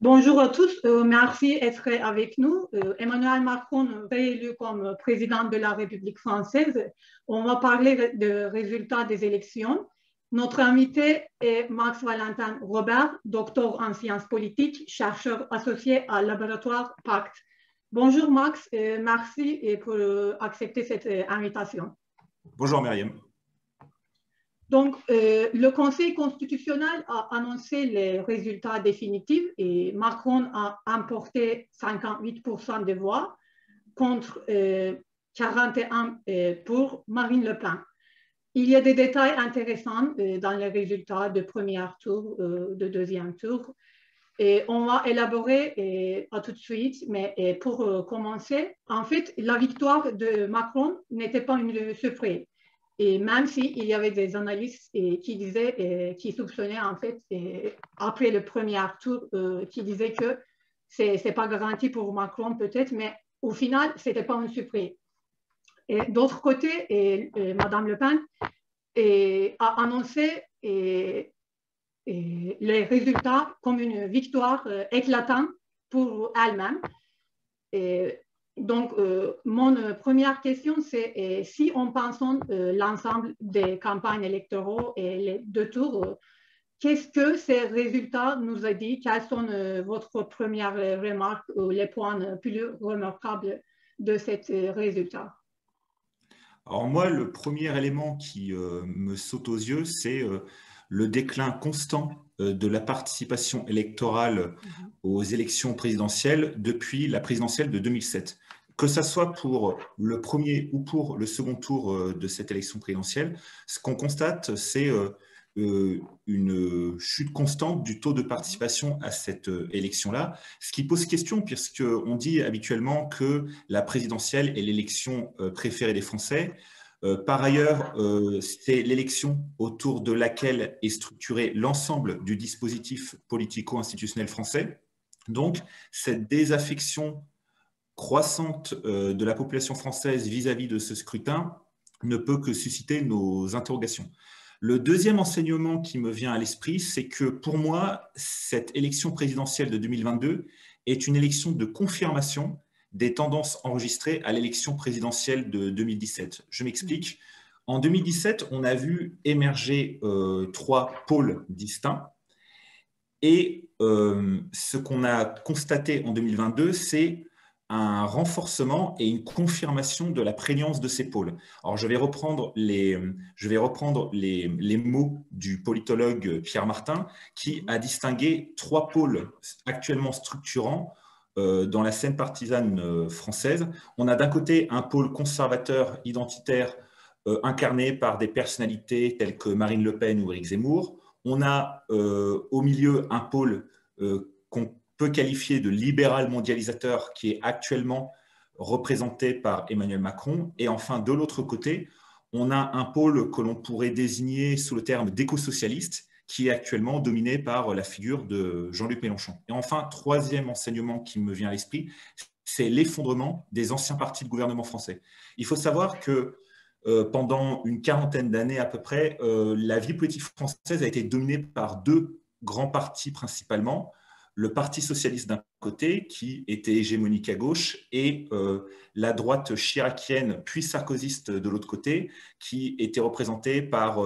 Bonjour à tous, merci d'être avec nous. Emmanuel Macron, réélu comme président de la République française. On va parler des résultats des élections. Notre invité est Max Valentin Robert, docteur en sciences politiques, chercheur associé à laboratoire Pacte. Bonjour Max, merci pour accepter cette invitation. Bonjour Myriam. Donc, le Conseil constitutionnel a annoncé les résultats définitifs et Macron a emporté 58% des voix contre 41% pour Marine Le Pen. Il y a des détails intéressants dans les résultats de premier tour, de deuxième tour. Et on va élaborer à tout de suite, mais pour commencer, en fait, la victoire de Macron n'était pas une surprise. Et même s'il y avait des analystes qui disaient, qui soupçonnaient en fait, après le premier tour, qui disaient que ce n'est pas garanti pour Macron peut-être, mais au final, ce n'était pas une surprise. D'autre côté, Mme Le Pen a annoncé les résultats comme une victoire éclatante pour elle-même. Donc, mon première question, c'est si on pense l'ensemble des campagnes électorales et les deux tours, qu'est-ce que ces résultats nous ont dit? Quelles sont votre première remarque ou les points plus remarquables de ces résultats? Alors moi, le premier élément qui me saute aux yeux, c'est le déclin constant de la participation électorale aux élections présidentielles depuis la présidentielle de 2007. Que ce soit pour le premier ou pour le second tour de cette élection présidentielle, ce qu'on constate, c'est une chute constante du taux de participation à cette élection-là, ce qui pose question puisqu'on dit habituellement que la présidentielle est l'élection préférée des Français. Par ailleurs, c'est l'élection autour de laquelle est structuré l'ensemble du dispositif politico-institutionnel français. Donc, cette désaffection croissante de la population française vis-à-vis de ce scrutin ne peut que susciter nos interrogations. Le deuxième enseignement qui me vient à l'esprit, c'est que pour moi, cette élection présidentielle de 2022 est une élection de confirmation des tendances enregistrées à l'élection présidentielle de 2017. Je m'explique. En 2017, on a vu émerger trois pôles distincts. Et ce qu'on a constaté en 2022, c'est un renforcement et une confirmation de la prégnance de ces pôles. Alors, je vais reprendre les mots du politologue Pierre Martin, qui a distingué trois pôles actuellement structurants dans la scène partisane française. On a d'un côté un pôle conservateur identitaire incarné par des personnalités telles que Marine Le Pen ou Éric Zemmour. On a au milieu un pôle qu'on peut qualifier de libéral mondialisateur qui est actuellement représenté par Emmanuel Macron. Et enfin, de l'autre côté, on a un pôle que l'on pourrait désigner sous le terme d'éco-socialiste qui est actuellement dominé par la figure de Jean-Luc Mélenchon. Et enfin, troisième enseignement qui me vient à l'esprit, c'est l'effondrement des anciens partis de gouvernement français. Il faut savoir que pendant une quarantaine d'années à peu près, la vie politique française a été dominée par deux grands partis principalement. Le Parti socialiste d'un côté, qui était hégémonique à gauche, et la droite chiracienne puis sarkozyste de l'autre côté, qui était représentée par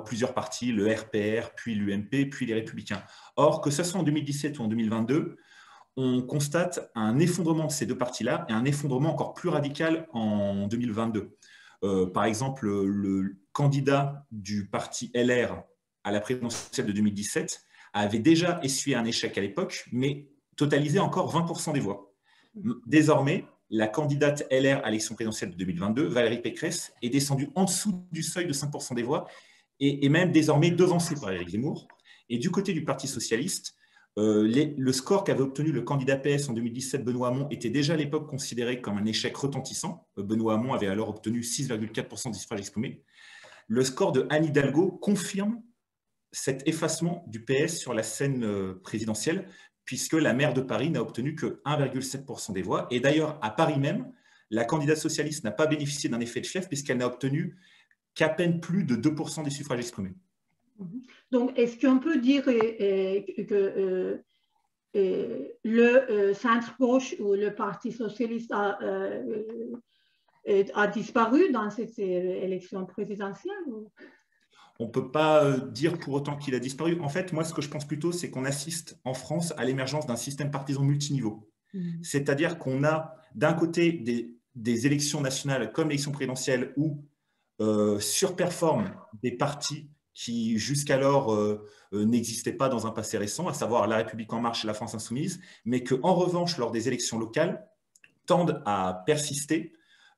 plusieurs partis, le RPR, puis l'UMP, puis les Républicains. Or, que ce soit en 2017 ou en 2022, on constate un effondrement de ces deux partis-là et un effondrement encore plus radical en 2022. Par exemple, le candidat du parti LR à la présidentielle de 2017 avait déjà essuyé un échec à l'époque, mais totalisait encore 20% des voix. Désormais, la candidate LR à l'élection présidentielle de 2022, Valérie Pécresse, est descendue en dessous du seuil de 5% des voix et même désormais devancée par Éric Zemmour. Et du côté du Parti socialiste, le score qu'avait obtenu le candidat PS en 2017, Benoît Hamon, était déjà à l'époque considéré comme un échec retentissant. Benoît Hamon avait alors obtenu 6,4% des suffrages exprimés. Le score de Anne Hidalgo confirme cet effacement du PS sur la scène présidentielle, puisque la maire de Paris n'a obtenu que 1,7% des voix. Et d'ailleurs, à Paris même, la candidate socialiste n'a pas bénéficié d'un effet de chef, puisqu'elle n'a obtenu qu'à peine plus de 2% des suffrages exprimés. Donc, est-ce qu'on peut dire que le centre-gauche ou le Parti socialiste a disparu dans cette élection présidentielle? On ne peut pas dire pour autant qu'il a disparu. En fait, moi, ce que je pense plutôt, c'est qu'on assiste en France à l'émergence d'un système partisan multiniveau. C'est-à-dire qu'on a d'un côté des élections nationales comme l'élection présidentielle où surperforment des partis qui jusqu'alors n'existaient pas dans un passé récent, à savoir La République En Marche et la France Insoumise, mais qu'en revanche, lors des élections locales, tendent à persister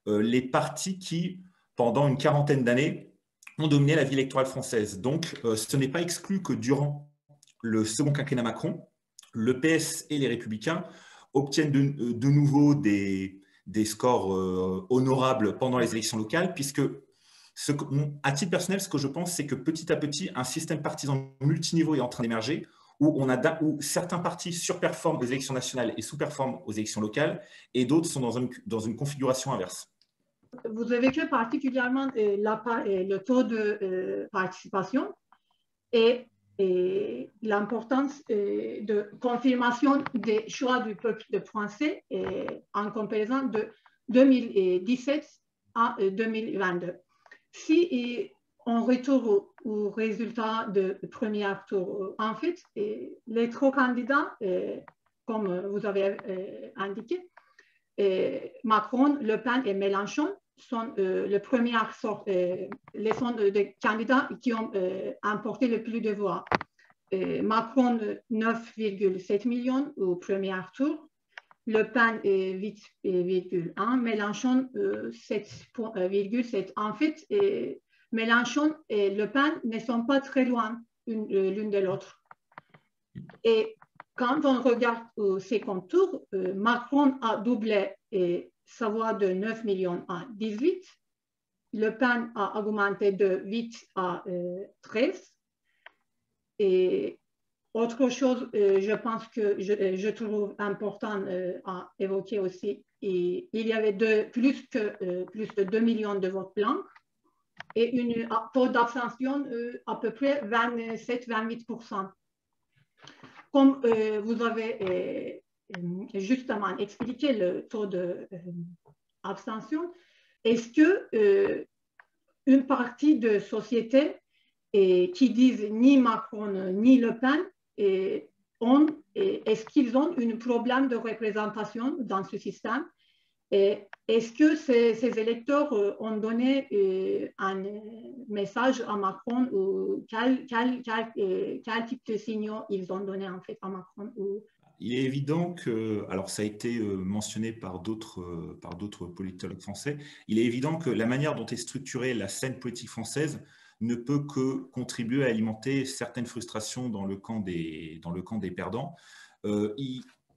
les partis qui, pendant une quarantaine d'années, ont dominé la vie électorale française. Donc, ce n'est pas exclu que durant le second quinquennat Macron, le PS et les Républicains obtiennent de nouveau des scores honorables pendant les élections locales, puisque, à titre personnel, ce que je pense, c'est que petit à petit, un système partisan multiniveau est en train d'émerger, où certains partis surperforment aux élections nationales et sous-performent aux élections locales, et d'autres sont dans une configuration inverse. Vous évoquez particulièrement le taux de participation et l'importance de confirmation des choix du peuple français en comparaison de 2017 à 2022. Si on retourne au résultat de premier tour, en fait, les trois candidats, comme vous avez indiqué, Macron, Le Pen et Mélenchon sont les des candidats qui ont emporté le plus de voix. Macron 9,7 millions au premier tour, Le Pen 8,1, Mélenchon 7,7. En fait, Mélenchon et Le Pen ne sont pas très loin l'une de l'autre. Et quand on regarde au second tour, Macron a doublé sa voix de 9 millions à 18. Le Pen a augmenté de 8 à 13. Et autre chose, je pense que je trouve important à évoquer aussi, il y avait plus de 2 millions de votes blancs et un taux d'abstention à peu près 27-28%. Comme vous avez justement expliqué le taux d'abstention, est-ce que une partie de société qui disent ni Macron ni Le Pen est-ce qu'ils ont un problème de représentation dans ce système? Est-ce que ces électeurs ont donné un message à Macron ou quel type de signaux ils ont donné en fait à Macron? Il est évident que, alors ça a été mentionné par d'autres politologues français, il est évident que la manière dont est structurée la scène politique française ne peut que contribuer à alimenter certaines frustrations dans le camp des perdants.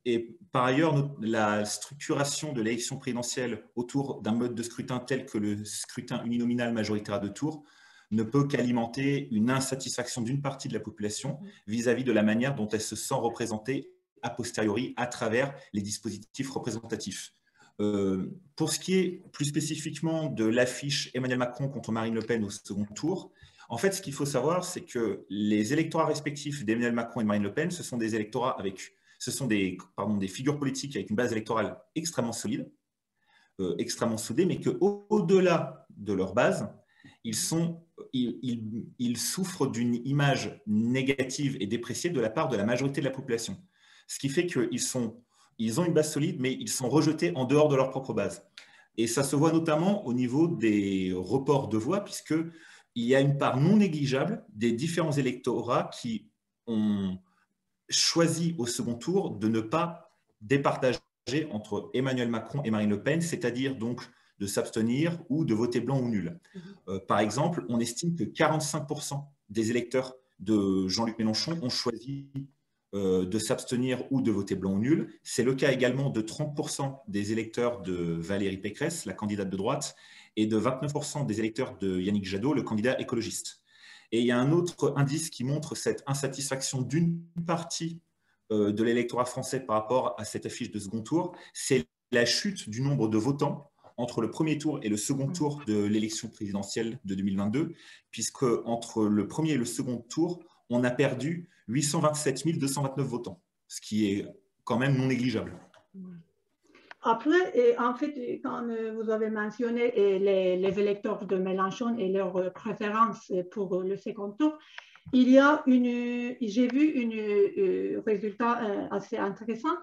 Et par ailleurs, la structuration de l'élection présidentielle autour d'un mode de scrutin tel que le scrutin uninominal majoritaire à deux tours ne peut qu'alimenter une insatisfaction d'une partie de la population vis-à-vis de la manière dont elle se sent représentée a posteriori à travers les dispositifs représentatifs. Pour ce qui est plus spécifiquement de l'affiche Emmanuel Macron contre Marine Le Pen au second tour, en fait, ce qu'il faut savoir, c'est que les électorats respectifs d'Emmanuel Macron et de Marine Le Pen, ce sont des électorats ce sont des figures politiques avec une base électorale extrêmement solide, extrêmement soudée, mais qu'au-delà de leur base, ils souffrent d'une image négative et dépréciée de la part de la majorité de la population. Ce qui fait qu'ils ont une base solide, mais ils sont rejetés en dehors de leur propre base. Et ça se voit notamment au niveau des reports de voix, puisqu'il y a une part non négligeable des différents électorats qui ont choisi au second tour de ne pas départager entre Emmanuel Macron et Marine Le Pen, c'est-à-dire donc de s'abstenir ou de voter blanc ou nul. Par exemple, on estime que 45% des électeurs de Jean-Luc Mélenchon ont choisi de s'abstenir ou de voter blanc ou nul. C'est le cas également de 30% des électeurs de Valérie Pécresse, la candidate de droite, et de 29% des électeurs de Yannick Jadot, le candidat écologiste. Et il y a un autre indice qui montre cette insatisfaction d'une partie de l'électorat français par rapport à cette affiche de second tour, c'est la chute du nombre de votants entre le premier tour et le second tour de l'élection présidentielle de 2022, puisque entre le premier et le second tour, on a perdu 827 229 votants. ce qui est quand même non négligeable. Après, en fait, quand vous avez mentionné les électeurs de Mélenchon et leurs préférences pour le second tour, j'ai vu un résultat assez intéressant.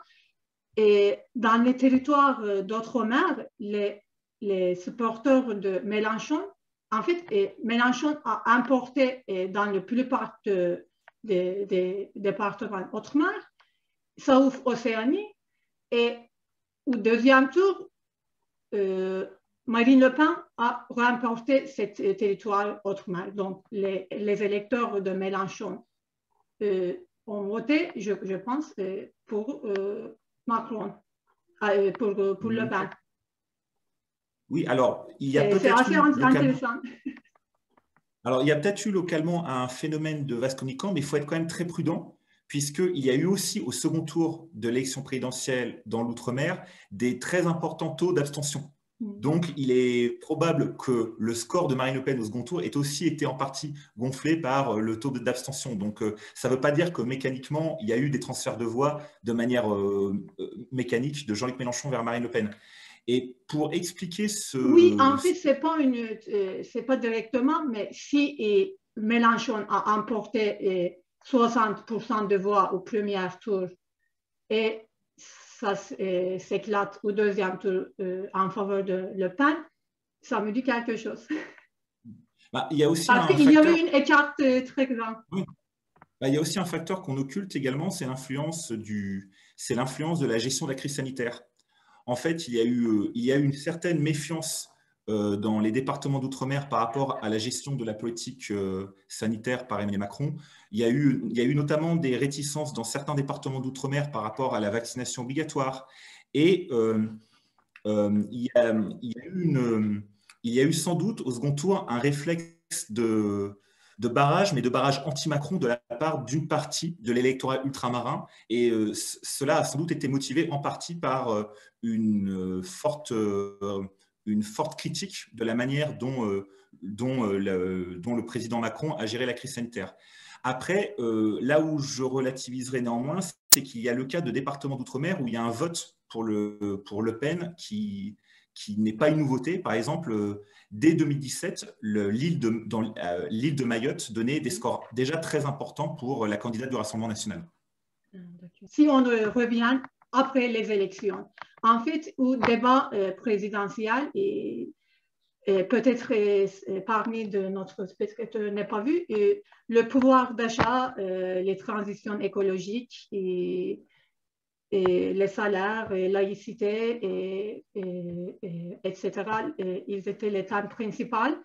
Et dans les territoires d'outre-mer, les supporters de Mélenchon, en fait, Mélenchon a importé dans la plupart des départements outre-mer, sauf Océanie, et au deuxième tour, Marine Le Pen a remporté ce territoire outre-mer. Donc, les électeurs de Mélenchon ont voté, je pense, pour Macron, pour Le Pen. Oui, alors, il y a C'est peut-être assez intéressant. Alors, il y a peut-être eu localement un phénomène de vase communicant, mais il faut être quand même très prudent, puisqu'il y a eu aussi au second tour de l'élection présidentielle dans l'outre-mer des très importants taux d'abstention. Donc, il est probable que le score de Marine Le Pen au second tour ait aussi été en partie gonflé par le taux d'abstention. Donc, ça ne veut pas dire que mécaniquement, il y a eu des transferts de voix de manière mécanique de Jean-Luc Mélenchon vers Marine Le Pen. Et pour expliquer ce... Oui, en fait, c'est pas directement, mais si Mélenchon a emporté 60% de voix au premier tour et ça s'éclate au deuxième tour en faveur de Le Pen, ça me dit quelque chose. Bah, il y a aussi Parce qu'il y avait une écart très grand. Oui. Bah, il y a aussi un facteur qu'on occulte également, c'est l'influence de la gestion de la crise sanitaire. En fait, il y a eu une certaine méfiance dans les départements d'outre-mer par rapport à la gestion de la politique sanitaire par Emmanuel Macron. Il y a eu notamment des réticences dans certains départements d'outre-mer par rapport à la vaccination obligatoire. Et il y a eu sans doute au second tour un réflexe de barrage, mais de barrage anti-Macron de la part d'une partie de l'électorat ultramarin. Et cela a sans doute été motivé en partie par une forte critique de la manière dont le président Macron a géré la crise sanitaire. Après, là où je relativiserai néanmoins, c'est qu'il y a le cas de départements d'outre-mer où il y a un vote pour Le Pen qui n'est pas une nouveauté. Par exemple, dès 2017, l'île de Mayotte donnait des scores déjà très importants pour la candidate du Rassemblement national. Si on revient après les élections, en fait, au débat présidentiel, et peut-être parmi de notre spectateur n'est pas vu, le pouvoir d'achat, les transitions écologiques et les salaires, et laïcité, etc. Ils étaient les thèmes principaux.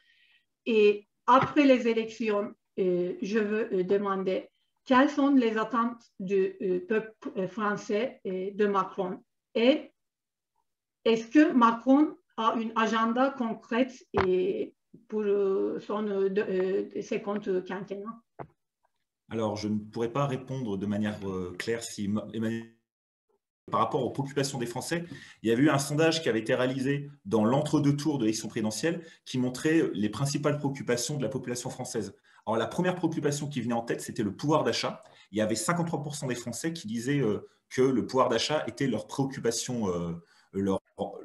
Et après les élections, je veux demander quelles sont les attentes du peuple français de Macron. Et est-ce que Macron a un agenda concret pour son second quinquennat? Alors, je ne pourrais pas répondre de manière claire si Emmanuel. Par rapport aux préoccupations des Français, il y avait eu un sondage qui avait été réalisé dans l'entre-deux tours de l'élection présidentielle qui montrait les principales préoccupations de la population française. Alors, la première préoccupation qui venait en tête, c'était le pouvoir d'achat. Il y avait 53% des Français qui disaient que le pouvoir d'achat était leur préoccupation,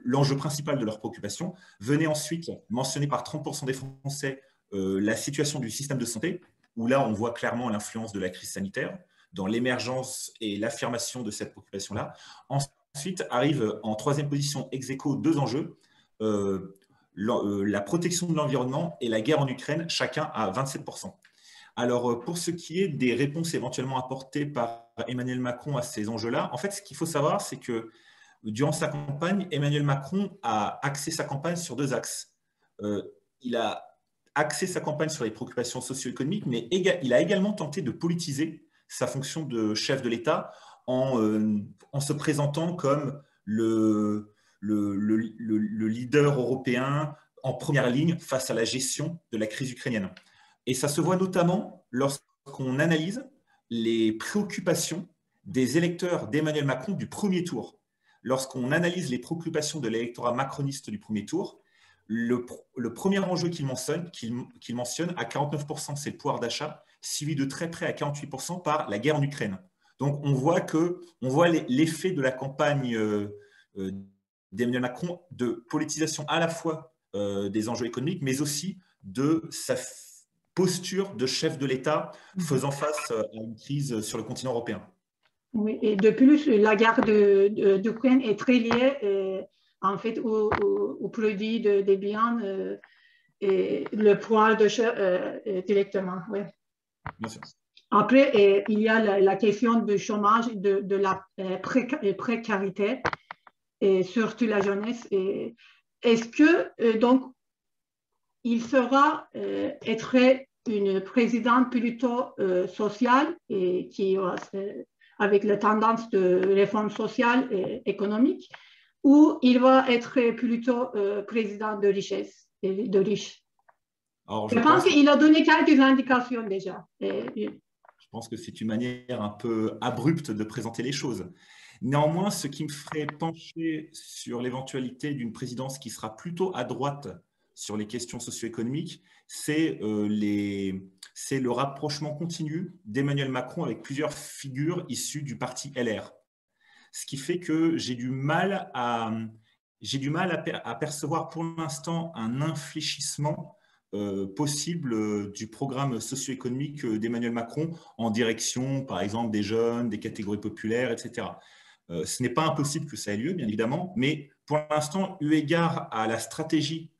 l'enjeu principal de leur préoccupation. Venait ensuite, mentionné par 30% des Français, la situation du système de santé, où là, on voit clairement l'influence de la crise sanitaire dans l'émergence et l'affirmation de cette préoccupation-là. Ensuite, arrive en troisième position ex aequo deux enjeux, la protection de l'environnement et la guerre en Ukraine, chacun à 27%. Alors, pour ce qui est des réponses éventuellement apportées par Emmanuel Macron à ces enjeux-là, en fait, ce qu'il faut savoir, c'est que durant sa campagne, Emmanuel Macron a axé sa campagne sur deux axes. Il a axé sa campagne sur les préoccupations socio-économiques, mais il a également tenté de politiser sa fonction de chef de l'État en se présentant comme le leader européen en première ligne face à la gestion de la crise ukrainienne. Et ça se voit notamment lorsqu'on analyse les préoccupations des électeurs d'Emmanuel Macron du premier tour. Lorsqu'on analyse les préoccupations de l'électorat macroniste du premier tour, le premier enjeu qu'il mentionne à 49%, c'est le pouvoir d'achat, suivi de très près à 48% par la guerre en Ukraine. Donc, on voit l'effet de la campagne d'Emmanuel Macron de politisation à la fois des enjeux économiques, mais aussi de sa posture de chef de l'État faisant face à une crise sur le continent européen. Oui, et de plus, la guerre d'Ukraine est très liée en fait au produit des biens et le poids de chair directement. Oui. Bien sûr. Après, il y a la question du chômage, de la précarité, et surtout la jeunesse. Est-ce que donc il sera être une présidente plutôt sociale et qui avec la tendance de réforme sociale et économique, ou il va être plutôt président de richesse et de riches? Alors, Je pense qu'il a donné quelques indications déjà. Je pense que c'est une manière un peu abrupte de présenter les choses. Néanmoins, ce qui me ferait pencher sur l'éventualité d'une présidence qui sera plutôt à droite sur les questions socio-économiques, c'est le rapprochement continu d'Emmanuel Macron avec plusieurs figures issues du parti LR. Ce qui fait que j'ai du mal à percevoir pour l'instant un infléchissement possible du programme socio-économique d'Emmanuel Macron en direction, par exemple, des jeunes, des catégories populaires, etc. Ce n'est pas impossible que ça ait lieu, bien évidemment, mais pour l'instant, eu égard à la stratégie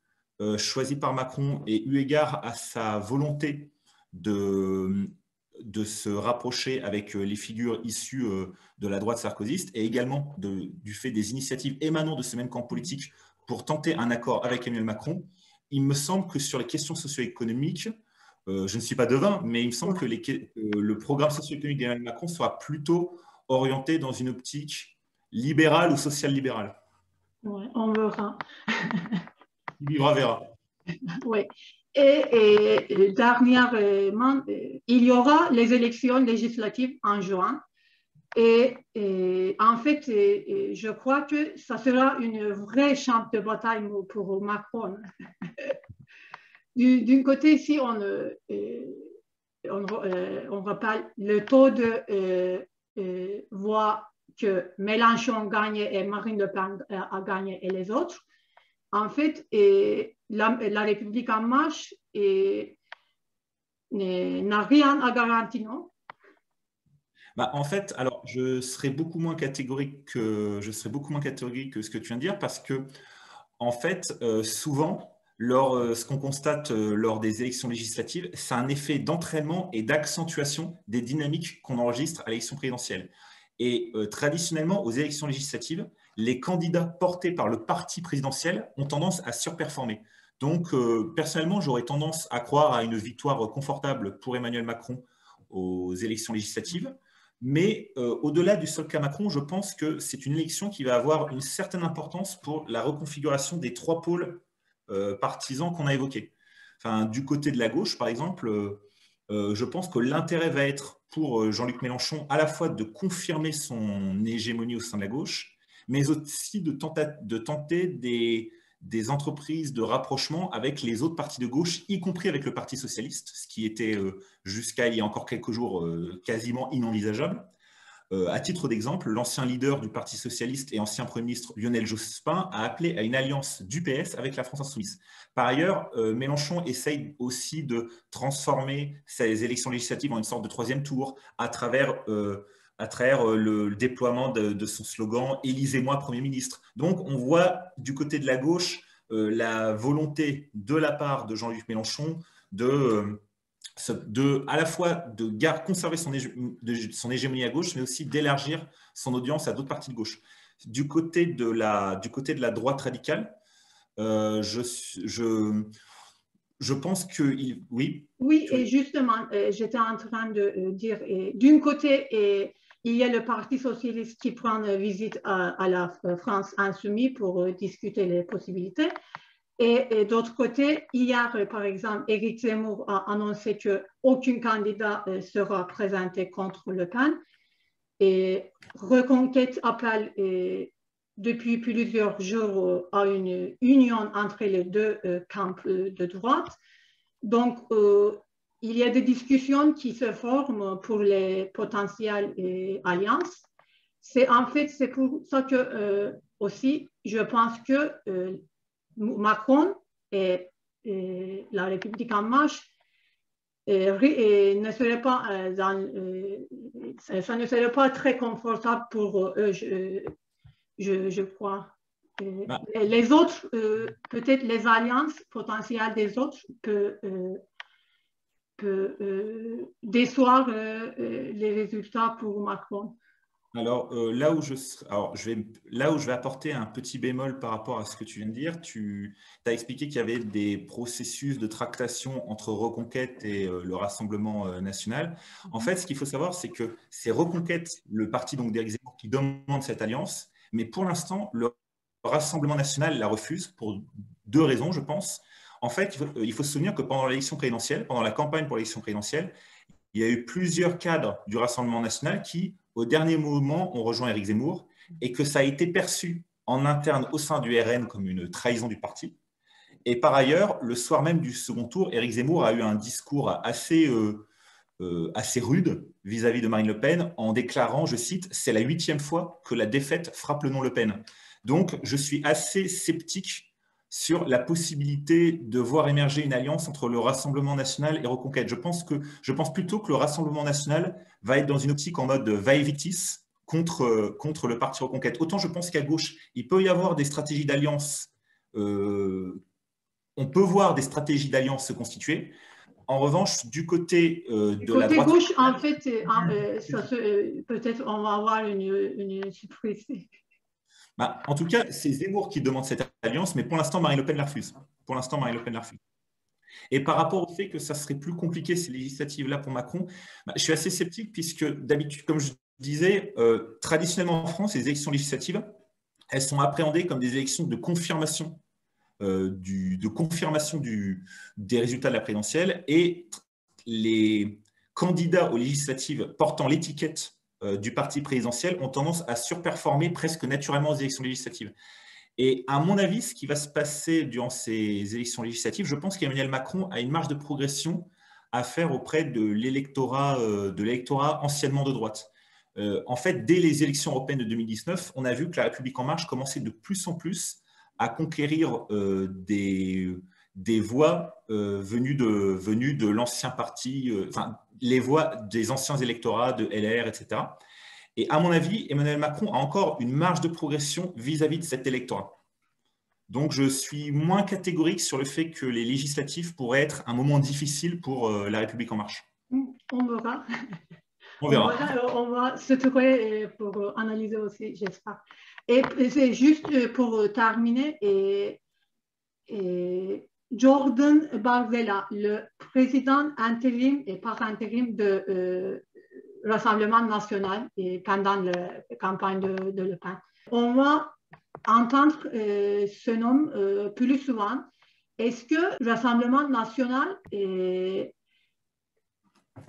choisie par Macron et eu égard à sa volonté de se rapprocher avec les figures issues de la droite sarkozyste et également du fait des initiatives émanant de ce même camp politique pour tenter un accord avec Emmanuel Macron, il me semble que sur les questions socio-économiques, je ne suis pas devin, mais il me semble que le programme socio-économique d'Emmanuel Macron soit plutôt orienté dans une optique libérale ou social-libérale. Ouais, on verra. Il vivra, verra. Oui. Et dernièrement, il y aura les élections législatives en juin. Et en fait, je crois que ça sera une vraie champ de bataille pour Macron. D'un côté, ici, on reparle le taux de voix que Mélenchon gagne et Marine Le Pen a gagné et les autres. En fait, la République en marche n'a rien à garantir, non? Bah, en fait, alors je serais beaucoup moins catégorique que ce que tu viens de dire parce que en fait, souvent, ce qu'on constate lors des élections législatives, c'est un effet d'entraînement et d'accentuation des dynamiques qu'on enregistre à l'élection présidentielle. Et traditionnellement, aux élections législatives, les candidats portés par le parti présidentiel ont tendance à surperformer. Donc, personnellement, j'aurais tendance à croire à une victoire confortable pour Emmanuel Macron aux élections législatives. Mais au-delà du seul cas Macron, je pense que c'est une élection qui va avoir une certaine importance pour la reconfiguration des trois pôles partisans qu'on a évoqués. Enfin, du côté de la gauche, par exemple, je pense que l'intérêt va être pour Jean-Luc Mélenchon à la fois de confirmer son hégémonie au sein de la gauche, mais aussi de tenter des entreprises de rapprochement avec les autres partis de gauche, y compris avec le Parti socialiste, ce qui était jusqu'à il y a encore quelques jours quasiment inenvisageable. À titre d'exemple, l'ancien leader du Parti socialiste et ancien Premier ministre Lionel Jospin a appelé à une alliance du PS avec la France insoumise. Par ailleurs, Mélenchon essaye aussi de transformer ces élections législatives en une sorte de troisième tour à travers le déploiement de son slogan « Élisez-moi Premier ministre ». Donc, on voit du côté de la gauche la volonté de la part de Jean-Luc Mélenchon à la fois de conserver son hégémonie à gauche, mais aussi d'élargir son audience à d'autres partis de gauche. Du côté de la droite radicale, je pense que oui. Oui, et justement, j'étais en train de dire, d'un côté, il y a le Parti socialiste qui prend visite à la France insoumise pour discuter les possibilités. Et d'autre côté, hier, par exemple, Éric Zemmour a annoncé qu'aucun candidat sera présenté contre Le Pen. Et Reconquête appelle depuis plusieurs jours à une union entre les deux camps de droite. Donc, il y a des discussions qui se forment pour les potentielles alliances. En fait, c'est pour ça que aussi, je pense que Macron et la République en marche ne serait pas ça ne serait pas très confortable pour eux, je crois. Bah, Les autres, peut-être les alliances potentielles des autres peut décevoir les résultats pour Macron. alors, là où je vais apporter un petit bémol par rapport à ce que tu viens de dire, tu as expliqué qu'il y avait des processus de tractation entre Reconquête et le Rassemblement national. En fait, ce qu'il faut savoir, c'est que c'est Reconquête, le parti donc d'Éric Zemmour, qui demande cette alliance, mais pour l'instant, le Rassemblement national la refuse pour deux raisons, je pense. En fait, il faut se souvenir que pendant l'élection présidentielle, pendant la campagne pour l'élection présidentielle, il y a eu plusieurs cadres du Rassemblement national qui, au dernier moment, ont rejoint Éric Zemmour et que ça a été perçu en interne au sein du RN comme une trahison du parti. Et par ailleurs, le soir même du second tour, Éric Zemmour a eu un discours assez rude vis-à-vis de Marine Le Pen en déclarant, je cite, « C'est la 8e fois que la défaite frappe le nom Le Pen ». Donc, je suis assez sceptique sur la possibilité de voir émerger une alliance entre le Rassemblement national et Reconquête. Je pense plutôt que le Rassemblement national va être dans une optique en mode va-et-vitis contre le parti Reconquête. Autant je pense qu'à gauche, il peut y avoir des stratégies d'alliance, on peut voir des stratégies d'alliance se constituer. En revanche, du côté de la Côté droite... gauche, en fait, peut-être on va avoir une surprise. Bah, en tout cas, c'est Zemmour qui demande cette alliance, mais pour l'instant, Marine Le Pen la refuse. Pour l'instant, Marine Le Pen la refuse. Et par rapport au fait que ça serait plus compliqué ces législatives-là pour Macron, bah, je suis assez sceptique puisque d'habitude, comme je disais, traditionnellement en France, les élections législatives, elles sont appréhendées comme des élections de confirmation, des résultats de la présidentielle, et les candidats aux législatives portant l'étiquette du parti présidentiel ont tendance à surperformer presque naturellement aux élections législatives. Et à mon avis, ce qui va se passer durant ces élections législatives, je pense qu'Emmanuel Macron a une marge de progression à faire auprès de l'électorat anciennement de droite. En fait, dès les élections européennes de 2019, on a vu que la République en marche commençait de plus en plus à conquérir des voix venues de l'ancien parti, enfin, les voix des anciens électorats de LR, etc. Et à mon avis, Emmanuel Macron a encore une marge de progression vis-à-vis de cet électorat. Donc, je suis moins catégorique sur le fait que les législatives pourraient être un moment difficile pour la République en marche. On verra. On verra. On va se trouver pour analyser aussi, j'espère. Et c'est juste pour terminer, Jordan Bardella, le président intérim et par intérim de Rassemblement national et pendant la campagne de Le Pen. On va entendre ce nom plus souvent. Est-ce que Rassemblement national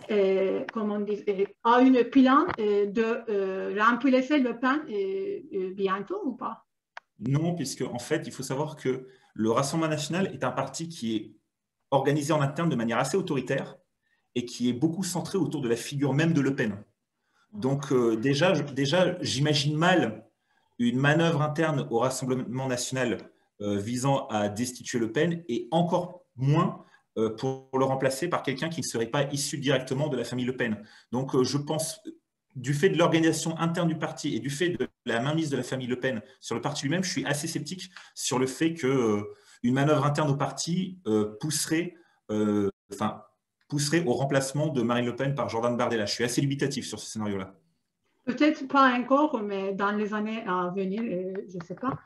a une plan de remplacer Le Pen bientôt ou pas? Non, puisque en fait, il faut savoir que le Rassemblement national est un parti qui est organisé en interne de manière assez autoritaire et qui est beaucoup centré autour de la figure même de Le Pen. Donc déjà, j'imagine mal une manœuvre interne au Rassemblement national visant à destituer Le Pen et encore moins pour le remplacer par quelqu'un qui ne serait pas issu directement de la famille Le Pen. Donc je pense, du fait de l'organisation interne du parti et du fait de la mainmise de la famille Le Pen sur le parti lui-même, je suis assez sceptique sur le fait qu'une manœuvre interne au parti pousserait au remplacement de Marine Le Pen par Jordan Bardella. Je suis assez dubitatif sur ce scénario-là. Peut-être pas encore, mais dans les années à venir, je ne sais pas.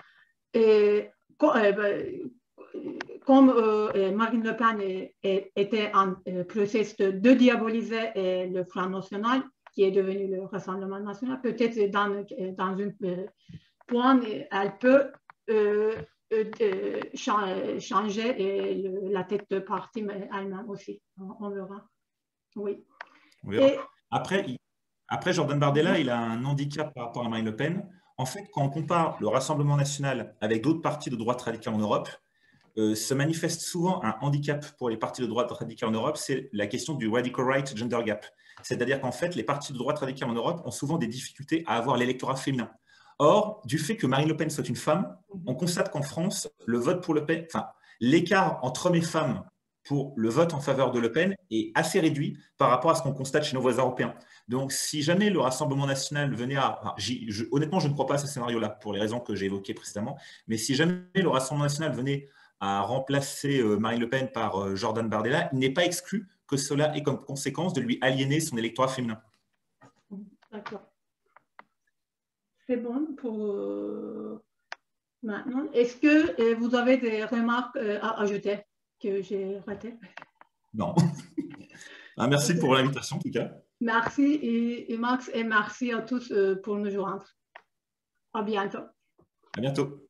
Et, comme Marine Le Pen était en processus de diaboliser le Front National, qui est devenu le Rassemblement National, peut-être dans un point, elle peut changer la tête de parti, mais elle-même aussi. On verra. Oui. On verra. Après, Jordan Bardella, il a un handicap par rapport à Marine Le Pen. En fait, quand on compare le Rassemblement national avec d'autres partis de droite radicale en Europe, se manifeste souvent un handicap pour les partis de droite radicaux en Europe, c'est la question du radical right gender gap. C'est-à-dire qu'en fait, les partis de droite radicaux en Europe ont souvent des difficultés à avoir l'électorat féminin. Or, du fait que Marine Le Pen soit une femme, on constate qu'en France, le vote pour Le Pen, enfin, l'écart entre hommes et femmes pour le vote en faveur de Le Pen est assez réduit par rapport à ce qu'on constate chez nos voisins européens. Donc, si jamais le Rassemblement national venait à... Enfin, honnêtement, je ne crois pas à ce scénario-là, pour les raisons que j'ai évoquées précédemment, mais si jamais le Rassemblement national venait à remplacer Marine Le Pen par Jordan Bardella, il n'est pas exclu que cela ait comme conséquence de lui aliéner son électorat féminin. D'accord. C'est bon pour maintenant. Est-ce que vous avez des remarques à ajouter que j'ai ratées? Non. Merci pour l'invitation, en tout cas. Merci et Max, et merci à tous pour nous joindre. À bientôt. À bientôt.